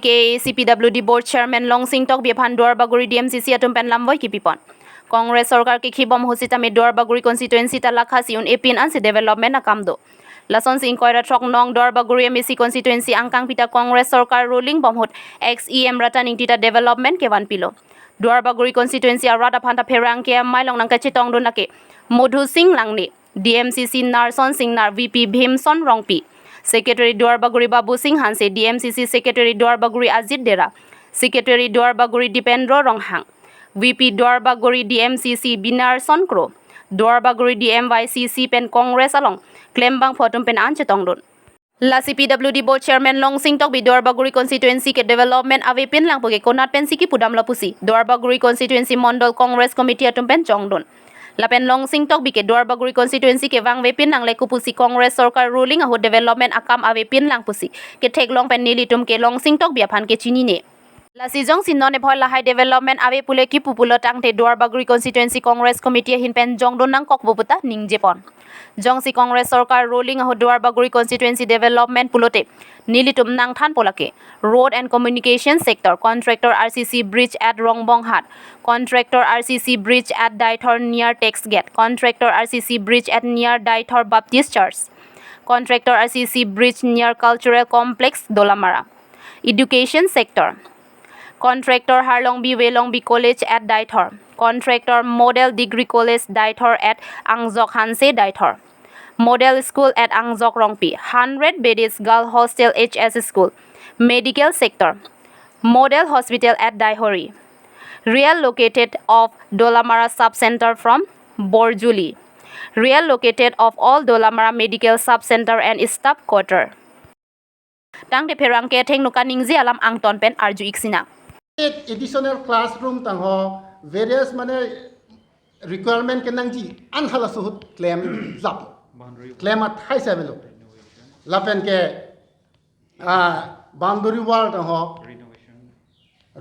KAAC PWD Board Chairman Longsing Tokbi aphan Duarbagori DMCC atum pen lamvoi kepi pon. Congress Sarkar ke khibom hosita me Duarbagori constituency ta lakhasi un apin ansi development akam do. Lason sing koira trok nong Duarbagori MSC constituency angkang pita Congress Sarkar ruling bomhut XEM rataning tita development ke wan pilo. Duarbagori constituency arada phanta pherang ke mailong nang kachitong do nake Modhu Singh langni DMCC Narson Singh nar VP Bhimson Rongpi. Secretary Duarbagori Babu Singh Hanse, DMCC Secretary Duarbagori Ajit Dera, Secretary Duarbagori Dipendro Ronghang, VP Duarbagori DMCC Binar Sonkro, Duarbagori DMYCC Pen Congress along, Klembang Photum Pen Anchetongdon. Lasi PWD Board Chairman Longsing Tokbi Duarbagori Constituency ke Development Ave Pin Lang Poke Konat Pen Siki Pudam Lapusi, Duarbagori Constituency Mondol Congress Committee Atum Pen Chongdon. Lapen Longsing Tokbi ke Duarbagori constituency ke wang vepin nang leku pusi Congress Sarkar ruling aho development akam ave pin lang pusi ke thek long pen nilitum ke Longsing Tokbi aphan ke chini ne la sijong sin non bhoi la high development ave pule ki pupulo tangte Duarbagori constituency Congress committee hin pen jongdon nang kokboputa ningjepon jongsi Congress Sarkar ruling aho Duarbagori constituency development pulote nilitum nang than polake road and communication sector contractor RCC bridge at Rongbong Hat contractor RCC bridge at Daithor near Tax Gate contractor RCC bridge at near Daithor Baptist Church contractor RCC bridge near Cultural Complex Dolamara education sector contractor Harlongbi Welongbi College at Daithor contractor Model Degree College Daithor at Angjok Hanse Daithor Model School at Angjok Rongpi 100 bedded girl hostel HS School medical sector Model Hospital at Daihori real located of Dolamara sub-center from Borjuli real located of all Dolamara medical sub-center and staff quarter tang de perang ke theng nuka ningji alam angton pen arju iksina additional classroom tang ho various mane requirement ke nangji anhala suhut claim zap claim at high level lapen ke boundary wall tang ho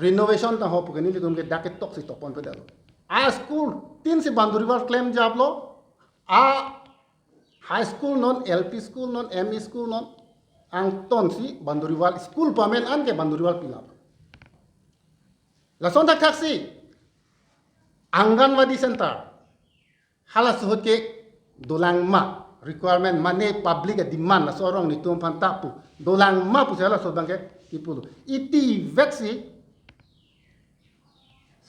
renovation tang ho pugani lidum ke daket tok si topon pe dalo a school tin si boundary wall claim jab lo a high school non LP school non ME school non ang ton si boundary wall school pamen an ke boundary wall pilap lason tak taksi Anganwadi center hala suhut ke dolang ma requirement mane public demand na sorong ni tum pantapu dolang ma pu sala so bangke tipulu iti veksi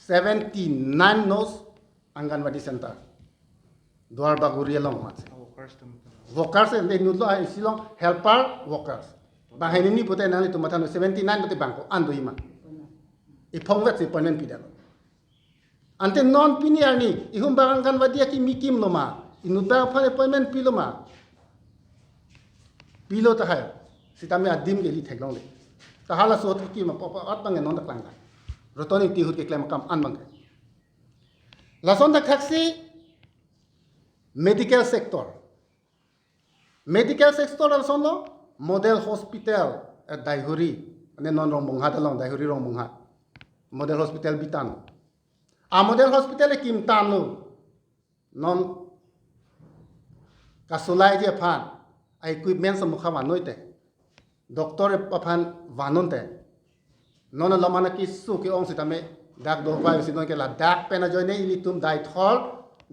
79 nos Anganwadi center Duarbagori long mat workers and then nulo ay silong helper workers bahini ni pute nani tumatano 79 pute bangko ando ima ipong veksi panen pidalo ante non pini ani ihum barangan wadia ki mikim loma inuta phane appointment piloma pilo ta hai sitame adim geli theklong le ta hala sot ki ma papa atbang non ta klanga rotoni ti hut ke klem kam anbang lason ta khaksi medical sector lason lo model hospital at Daihuri ane non Rongbong Hat along Daihuri Rongbong Hat model hospital bitan a model hospital e kim tanu non kasulai je phan equipment sam kha wanoite doctor e phan wanonte non lamana ki su ki ong sitame dak do pai sinon ke la dak pena joine ilitum Daithor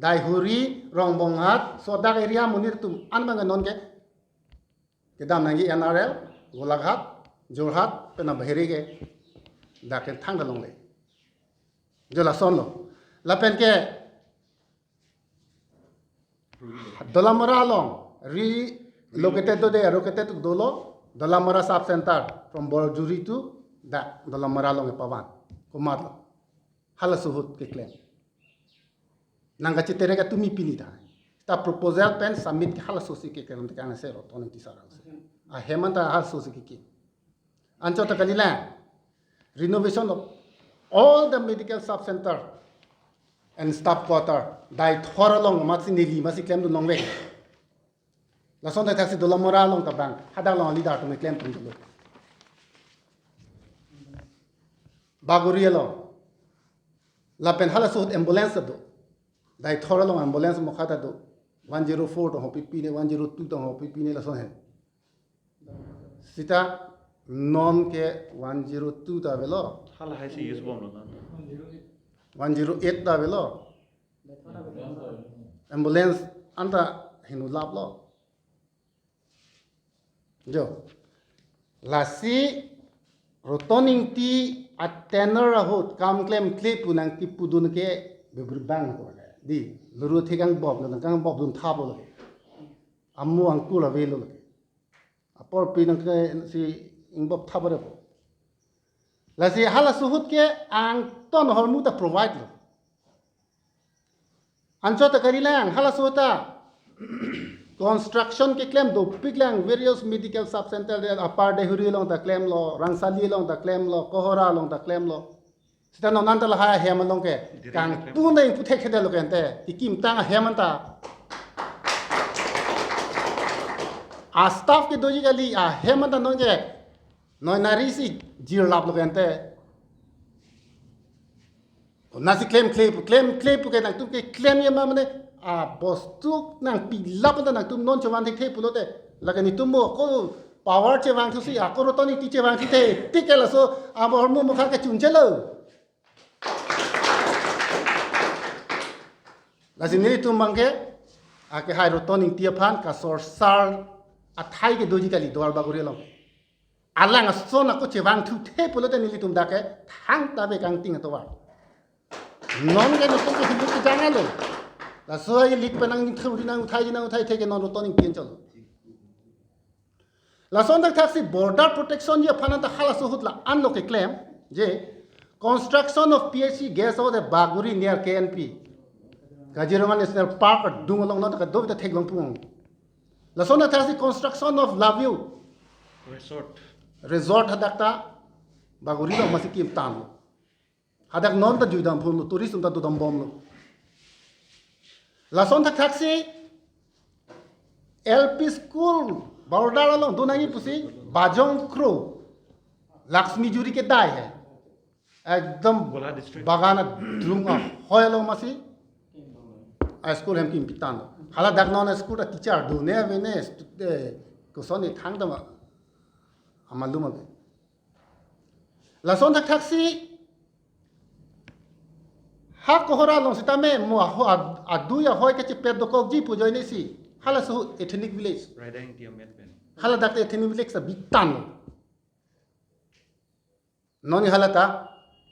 Daihuri Rongbong Hat so dak area munir tum anbang non ke dam nangi NRL Golaghat Jorhat pena bahiri ke dak thang dalong le jola sonlo lapen ke Dolamara long relocated to dolo Dolamara sub center from Borjuri to that Dolamara long pawan kumarlo hala suhut ke claim nanga chitere ka tumi pinita ta proposal pen submit ke hala sosi ke karam ka se ro tonin tisara a hemanta hala sosi ke ancho ta kalila renovation of all the medical sub center and staff quarter Daithor along matsineli masi claim do nongwe la son ta taxi Dolamara long ta bank hada long leader to claim tum do Bagori along la pen hala suhut ambulance do Daithor along ambulance mo khata do 104 to hopi pine 102 to hopi pine la son he sita non ke 102 ta belo Hala hai si use bom lo. 108 ta belo ambulance anda hinu lap lo jo lasi rotoning ti atener ahut kam claim clip punang ti pudun ke beberbang ko di luru thikang bob na kang bob dun thabo lo ammu angku la velo lo apor pinang ke si ingbob thabare ko lasi hala suhut ke ang ton hormu ta provide lo ancho ta karilang hala suhta construction ke claim do piglang various medical sub center de apar de huri long ta claim lo rangsali long ta claim lo kohora long ta claim lo sita no nanta la ha hem long ke kang puna ing puthe khede lo kente ti kim tang hem ta a staff ke doji gali a hem ta no ke no nari si jir lap lo kente nasi claim ke nang tu ke claim ye ma mane a bostu nang pilap ta nang tum non chawan the pulote lagani tumo ko power che wang thu si a ko rotoni ti che wang thi the tikela so a bor mu mukha ke chunchelo lazini tum mangke a ke hai rotoni ti aphan ka sor sar a thai ke doji kali Duarbagori long alang a so na ko che wang thu the pulote nili tum da ke thang ta be kang ting to wa non ke no tum ko hibu ke janga lo la so ye lik panang thuri nang uthai theke non rotoning pien chalo la son tak taxi border protection ye phana ta khala so hutla an lo ke claim je construction of PHC gas over the Baguri near KNP Kaziranga National Park dung along not ka do ta thek long pung la son tak taxi construction of lamvoi resort hadakta Baguri lo masikim tan hadak non ta juidam phun tourism ta dudam bom lo Lason tak taxi LP school border along dunangi pusi bajong kro Lakshmi juri ke dai hai ekdam bagana drunga hoyalo masi a school hem kim pitan hala dagnon school ta teacher do ne vene ko soni thangdama amaluma be Lason tak taxi ha kohora long sitame mo adu ya hoy ke pet do kok ji pujoi ne si hala su ethnic village Riding dia met ben. hala dak ethnic village sa bitan noni hala ta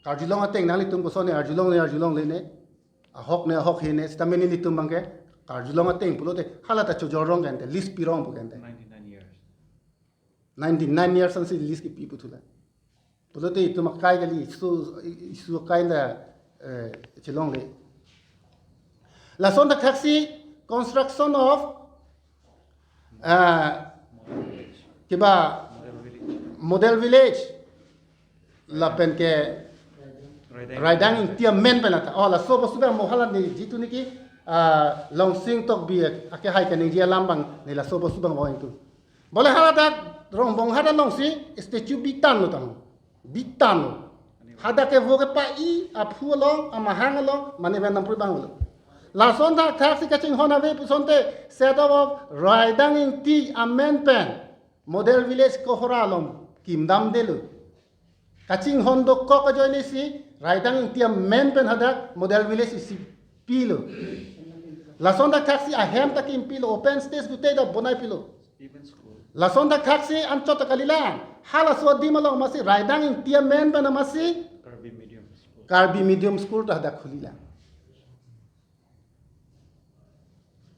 karjulong ateng nali tum ko sone arjulong le ne a hok he ne sitame ni tum bangke karjulong ateng pulote hala ta chojorong kan te list pirong bu kan te 99 years. 99 years san si list ki pipu thula pulote tum kai gali su kai na chilong le la son tak taxi construction of kiba model village la pen ke riding tiam men penata la so bosu ba mohala ni jitu niki Longsing Tokbi ake hai kan dia lambang ni la so bosu bang wa itu boleh hala tak rombong hada Longsing statue bitan lo tang bitan lo hada ke voge pa I aphu long amahang long mane ben nampur bang lo la son ta taxi kaching hona ve pusonte set of riding in ti amen pen model village ko horalom kimdam delu kaching hondo ko ko joini si riding in ti amen pen hada model village si pilo la son ta taxi a hem ta kim pilo open space gute da bonai pilo Even school. la son ta taxi an chota kalila hala so di malong masi riding in ti amen pen masi Karbi medium Karbi medium school school. ta hada khulila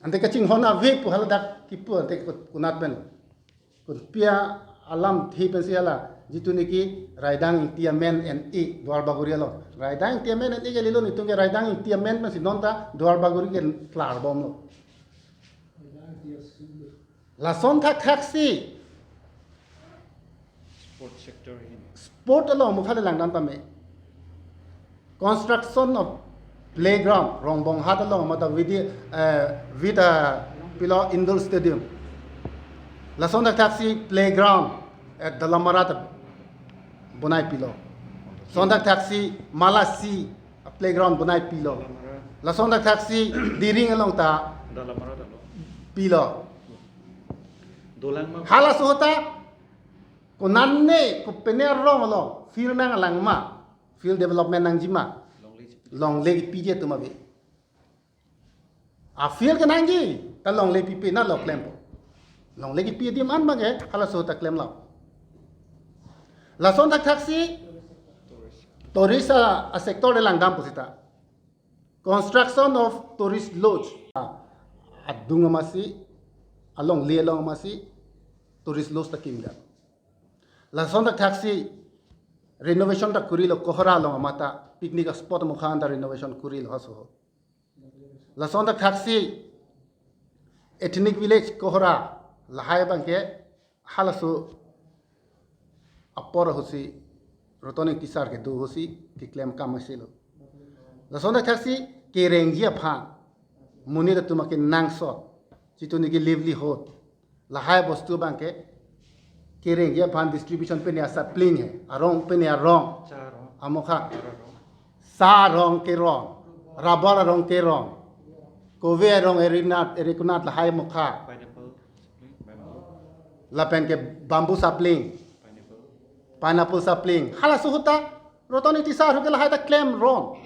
ante kaching hona ve pu hala dak kipu ante kunat ben kun pia alam thi pen si hala jitu niki raidang tiamen en I Duarbagori lo raidang tiamen en I ke lilo ni tunge raidang tiamen men si nonta Duarbagori ke klar bom lo la son ta taxi Sport sector in. sport lo mu khale lang dan ta me construction of playground rongbong hada lo mata with pilo indoor stadium la son ta taxi playground at Dalamarata bonai pilo son ta taxi malasi playground bonai pilo la son ta taxi diring along ta Dalamara dalo. pilo Dolan ma hala so hota Konanne ko pener rong along field nang alang ma field development nang jima long legi pije tumabe a field ke nangi ta long legi pipe na lo claim po long legi pije dim an mage hala so ta claim la la son tak taxi tourist a sector de langdam posita construction of tourist lodge adunga masi along le along masi tourist lodge ta kimga la son tak taxi renovation ta kurilo kohora long mata picnic spot mo khan ta renovation kurilo haso la son tak taxi ethnic village kohora lahai bangke halaso apor hosi rotonic tisar ke do hosi ki claim kam asilo la son tak taxi kerengi aphan muni da tumake nangso chituni ki livelihood lahai bostu bangke Kiring ya pan distribution pe ni asa pling hai arong pe ni arong amokha sa rong ke rong rabal rong ke rong kove rong erikunat la hai mokha Pineapple, bamboo, la pen ke bamboo sapling pineapple sapling hala suhuta rotoni tisa hu ke la hai ta claim rong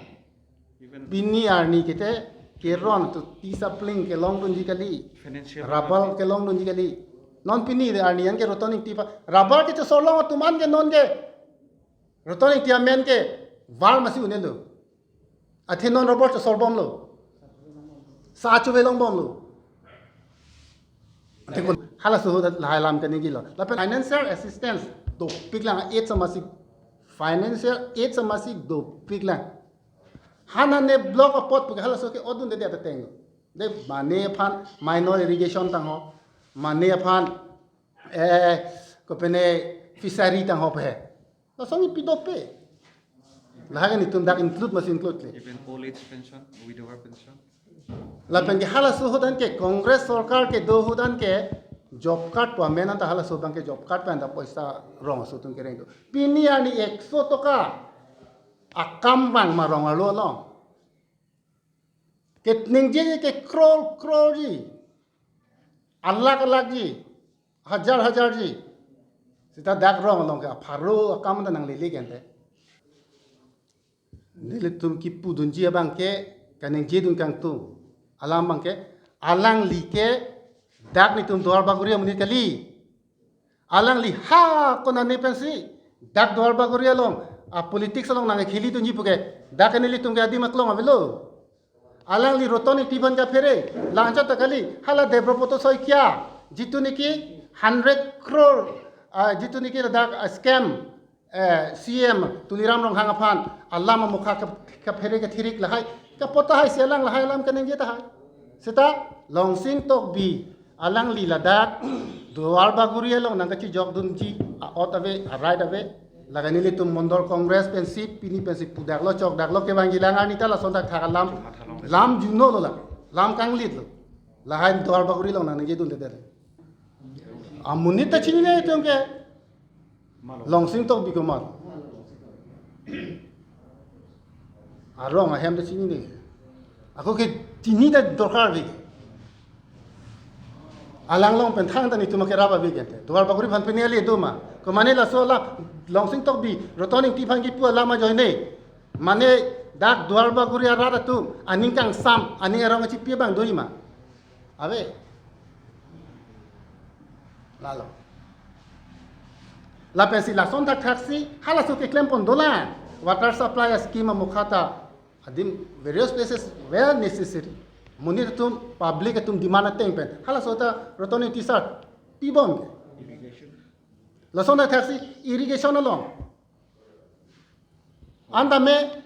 even bini arni kete ke rong to tisa sapling ke long dunji kali financial rabal ke long dunji kali non pini de arni yang ke rotonic tipa rubber ke to solong tuman ke non ke rotonic tia men ke wal masi unelo athe non rubber to solbom lo sa chu velong bom lo देखो हाला सुहो ला lam kan gi lo la financial assistance do piklang 8 samasi financial 8 samasi do piklang hana ne block apot puk hala so ke odun de ta teng de mane phan minor irrigation tang ho mane aphan ko pene fishery tang ho phe la songi pidope la ga ni tum dak include mas include le even old age pension, widower pension. la pen ke hala su hodan ke congress sarkar ke do hodan ke job card to amena ta hala su bang ke job card pen da paisa rong su tum ke reng do pini ani 100 toka akam bang ma rong lo long ke ning je ke crore ji अलग जी हजार जी सीधा दाग रंग लोग का फारो काम तो नंग ले कहते नीले तुम की पुदुंजी बांग के कनें जे दुन कांग तुम अलाम बांग के अलांग ली के दाग नि तुम द्वार बागुरिया मुनि कली अलांग ली हा को नने पेंसी दाग द्वार बागुरिया लोग आ पॉलिटिक्स लोग नंगे खेली तुंजी पुके दाग ने ली तुम के आदि मकलों अबलो alang li rotoni tiban ja fere lanja takali hala developer soi kya jitu niki 100 crore jitu niki dak scam cm tuliram rong hang aphan allah ma mukha ka fere ka thirik lahai ka pota hai selang lahai lam kanen je ta hai sita longsing tokbi alang li ladak duarbagori long nang ka chi jog dun chi ot ave right ave lagani li tum mondol congress pensip pini pensip pudak lo chok dak lo ke bangi langar ni ta la sondak thak lam juno lo lam kang lit lo la hain dor baguri lo nang je dun de amuni ta chini ne tum ke longsing tok bi ko mal arong a hem ta chini ne ako ke tini da dorkar bi alang long pen thang ta ni tum ke raba bi gente dor baguri phan pe ne le do ma ko mane la so la longsing tok bi rotoning ti phan gi pu la ma joine mane dak Duarbagori arara tu aning kang sam aning arong chi pie bang doi ma ave lalo la pensi la son tak taxi hala so ke claim pon dola water supply scheme mukhata adim various places where necessary munir tum public tum demand teng pen hala so ta rotoni t-shirt pibom Irrigation. la son tak taxi irrigation along anda me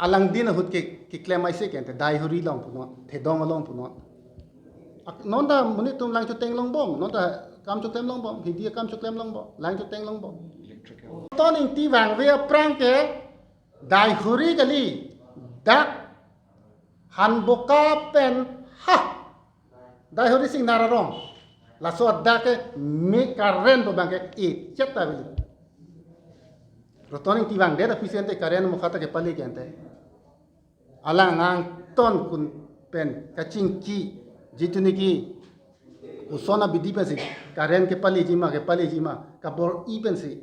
alang din hut ke claim ai se kente dai huri long puno the dong long puno non da muni tum lang chu teng long bom non da kam chu tem long bom hi dia kam chu tem long bom lang chu teng long bom Electrical. ton in ti wang we prang ke dai huri gali dak han boka pen ha dai huri sing nararong la so da ke me karen do bang ke e cheta bili rotoning ti wang de da pisente karen mo khata ke pali kente alang ang ton kun pen kaching ki jitu niki usona bidi pensi karen ke pali jima kabor I pensi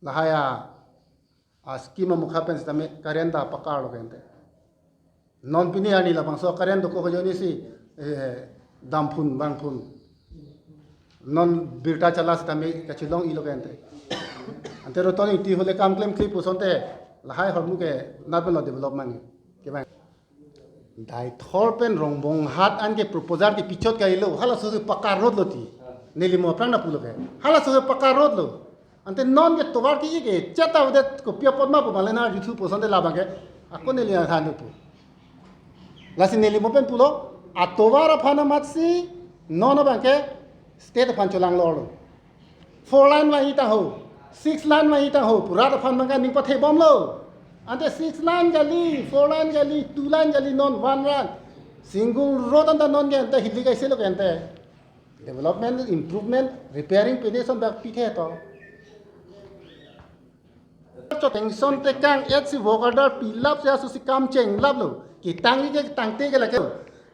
lahaya skima mukha pensi tame karen da pakar lo gente non pini ani la bangso karen do ko joni si dampun bangpun non birta chalas tame kachilong I lo gente ante rotoni ti hole kam claim clip usonte lahai hormu ke nabelo development ke bang dai thorpen rongbong hat an ke proposal ke pichot ka ilo hala so pakar rod loti nelimo prana pulo ke hala so pakar rod lo ante non ke tovar ki ke chata udet ko pia podma po malena youtube posonde labang ke ako neli na than po lasi nelimo pen pulo atovar phana matsi non bang ke state phan cholang lo 4 line ma ita ho 6 line ma ita ho pura phan manga ning pa the bom lo ante 6 line gali 4 line gali 2 line gali non 1 run single road anta non ge ante hilli kai selo ante development improvement repairing pedation back pithe to cho tension te kang etsi vogadar pilap se asu kam cheng lab lo ki tangi ke tangte ke la ke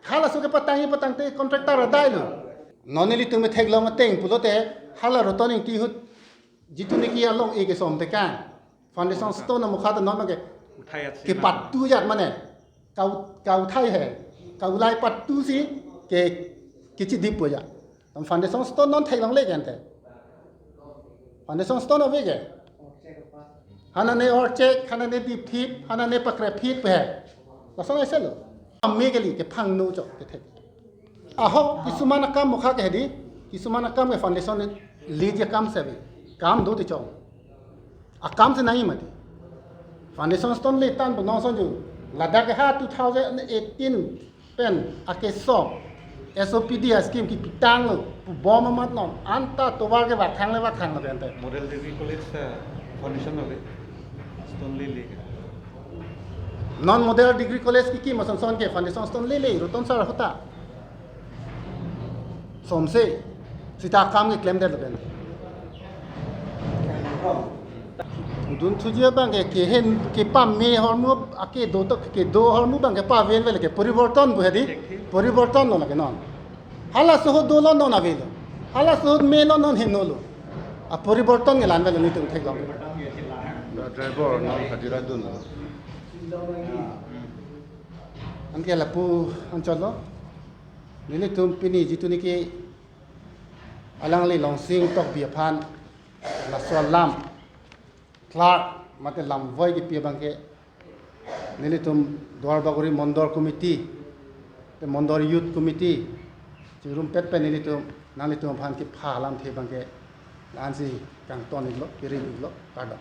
hala su ke patangte contractor dai lo noneli tume theglo ma teng pulote hala rotoni ti hut jituni ki along e ke som te kang foundation stone na mukha ta non ma ke pattu jat mane kau thai hai kau lai pattu si ke kichi dip po ja tam foundation stone non thai long le kan te foundation stone ave ke hana ne or check hana ne dip thip hana ne pakre phit pe la song ai selo me ke li ke phang no cho ke the aho kisumana kam mukha ke di kisumana kam ke foundation le je kam se काम दो चौ आ काम से नहीं मत foundation stone ले तान बनो जो लद्दाख हा 2018 पेन आके सो एसओपीडी स्कीम की पिटांग लो बॉम मत नो अंता तोवार के वाथांग ले बेंते मॉडल डिग्री कॉलेज फाउंडेशन होगे स्टोन ले नॉन मॉडल डिग्री कॉलेज की मसन सोन के फाउंडेशन स्टोन ले रोतन सर होता सोमसे सीता काम के क्लेम दे बेंते दुन तुझे बंगे के हेन के पा मे हरमु आके दो तक के दो हरमु बंगे पा वेल वेल के परिवर्तन बुहेदी परिवर्तन न लगे नन हाला सह दो लो नन आवेलो हाला सह मे लो नन हेनो लो आ परिवर्तन के लान वेल नि तुम थे गम ड्राइवर नन हजिरा दुन अनके लपु अंचल निले तुम पिनी जितुनि के अलंगले लॉन्सिंग तोकबी Affan la solam clark mate lamvoi ki pia bangke nilitum Duarbagori Mondor committee te Mondor youth committee chirum pet pe nilitum nalitum phan ki pha lam the bangke ansi kang ton iglo piring iglo kada